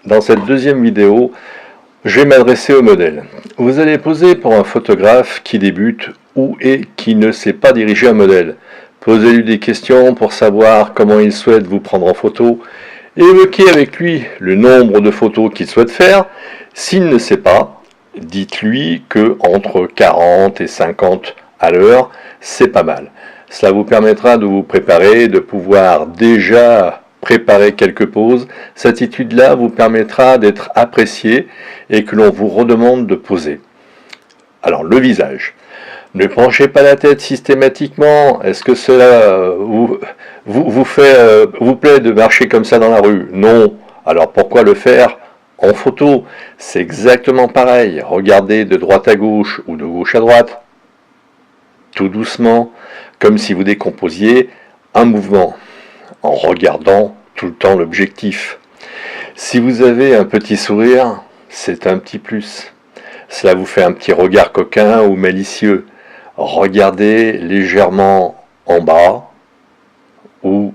Dans cette deuxième vidéo, je vais m'adresser au modèle. Vous allez poser pour un photographe qui débute ou et qui ne sait pas diriger un modèle. Posez-lui des questions pour savoir comment il souhaite vous prendre en photo. Évoquez avec lui le nombre de photos qu'il souhaite faire. S'il ne sait pas, dites-lui que entre 40 et 50 à l'heure, c'est pas mal. Cela vous permettra de vous préparer, de pouvoir déjà préparer quelques poses. Cette attitude-là vous permettra d'être apprécié et que l'on vous redemande de poser. Alors, le visage. Ne penchez pas la tête systématiquement. Est-ce que cela vous plaît de marcher comme ça dans la rue? Non. Alors pourquoi le faire en photo? C'est exactement pareil. Regardez de droite à gauche ou de gauche à droite, tout doucement, comme si vous décomposiez un mouvement, en regardant tout le temps l'objectif. Si vous avez un petit sourire, c'est un petit plus. Cela vous fait un petit regard coquin ou malicieux. Regardez légèrement en bas ou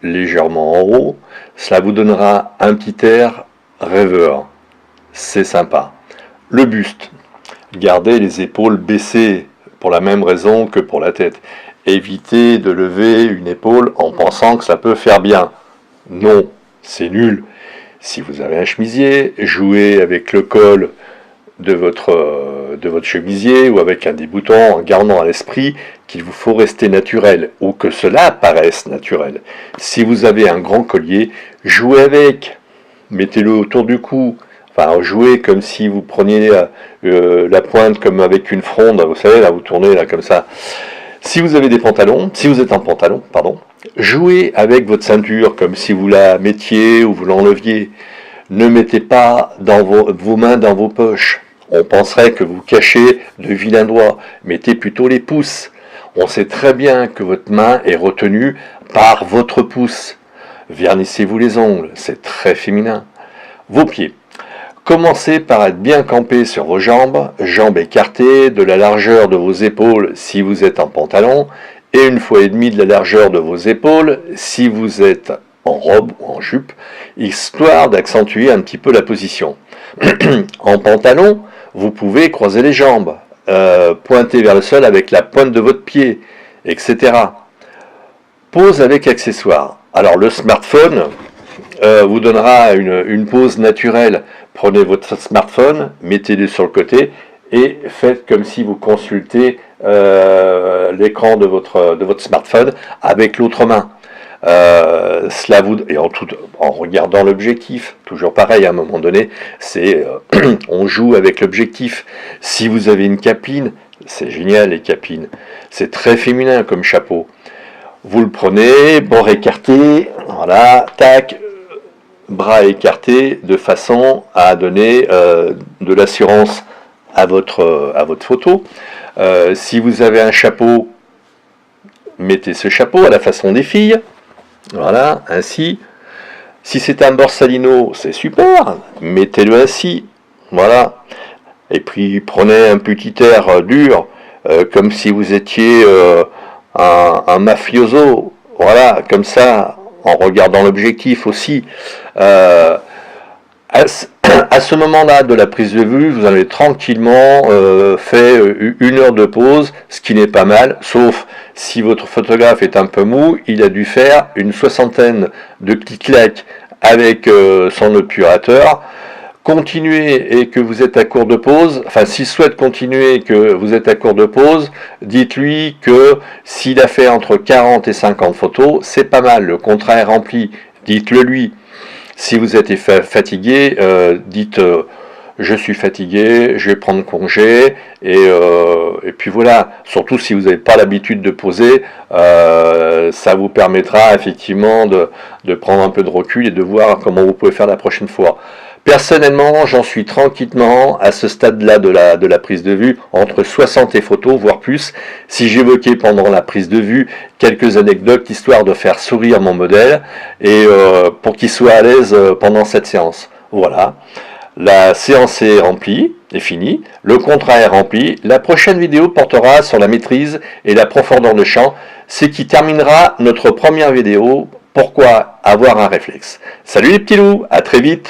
légèrement en haut. Cela vous donnera un petit air rêveur. C'est sympa. Le buste. Gardez les épaules baissées pour la même raison que pour la tête. Évitez de lever une épaule en pensant que ça peut faire bien. Non, c'est nul. Si vous avez un chemisier, jouez avec le col de votre chemisier ou avec un des boutons en gardant à l'esprit qu'il vous faut rester naturel ou que cela paraisse naturel. Si vous avez un grand collier, jouez avec, mettez-le autour du cou, enfin jouez comme si vous preniez la pointe comme avec une fronde, vous savez, là vous tournez là comme ça. Si vous avez des pantalons, si vous êtes en pantalon, pardon, jouez avec votre ceinture comme si vous la mettiez ou vous l'enleviez. Ne mettez pas vos mains dans vos poches. On penserait que vous cachez de vilains doigts. Mettez plutôt les pouces. On sait très bien que votre main est retenue par votre pouce. Vernissez-vous les ongles, c'est très féminin. Vos pieds. Commencez par être bien campé sur vos jambes, jambes écartées, de la largeur de vos épaules si vous êtes en pantalon, et 1,5 fois de la largeur de vos épaules si vous êtes en robe ou en jupe, histoire d'accentuer un petit peu la position. En pantalon, vous pouvez croiser les jambes, pointer vers le sol avec la pointe de votre pied, etc. Pose avec accessoires. Alors le smartphone vous donnera une pose naturelle. Prenez votre smartphone, mettez-le sur le côté et faites comme si vous consultez l'écran de votre smartphone avec l'autre main. En regardant l'objectif, toujours pareil, à un moment donné, on joue avec l'objectif. Si vous avez une capeline, c'est génial les capines, c'est très féminin comme chapeau. Vous le prenez, bord écarté, voilà, tac, bras écartés, de façon à donner de l'assurance à votre photo. Si vous avez un chapeau, mettez ce chapeau à la façon des filles. Voilà, ainsi. Si c'est un borsalino, c'est super, mettez-le ainsi. Voilà. Et puis prenez un petit air dur, comme si vous étiez un mafioso. Voilà, comme ça, en regardant l'objectif aussi. À ce moment-là de la prise de vue, vous avez tranquillement fait 1 heure de pause, ce qui n'est pas mal, sauf si votre photographe est un peu mou, il a dû faire une 60aine de clic-clac avec son obturateur. Continuez et que vous êtes à court de pause, enfin s'il souhaite continuer et que vous êtes à court de pause, dites-lui que s'il a fait entre 40 et 50 photos, c'est pas mal, le contrat est rempli, dites-le lui. Si vous êtes fatigué, dites je suis fatigué, je vais prendre congé, et puis voilà, surtout si vous n'avez pas l'habitude de poser, ça vous permettra effectivement de prendre un peu de recul et de voir comment vous pouvez faire la prochaine fois. Personnellement, j'en suis tranquillement à ce stade-là de la prise de vue, entre 60 et photos, voire plus, si j'évoquais pendant la prise de vue quelques anecdotes, histoire de faire sourire mon modèle, et pour qu'il soit à l'aise pendant cette séance. Voilà, la séance est remplie, est finie, le contrat est rempli, la prochaine vidéo portera sur la maîtrise et la profondeur de champ, ce qui terminera notre première vidéo, pourquoi avoir un réflexe. Salut les petits loups, à très vite.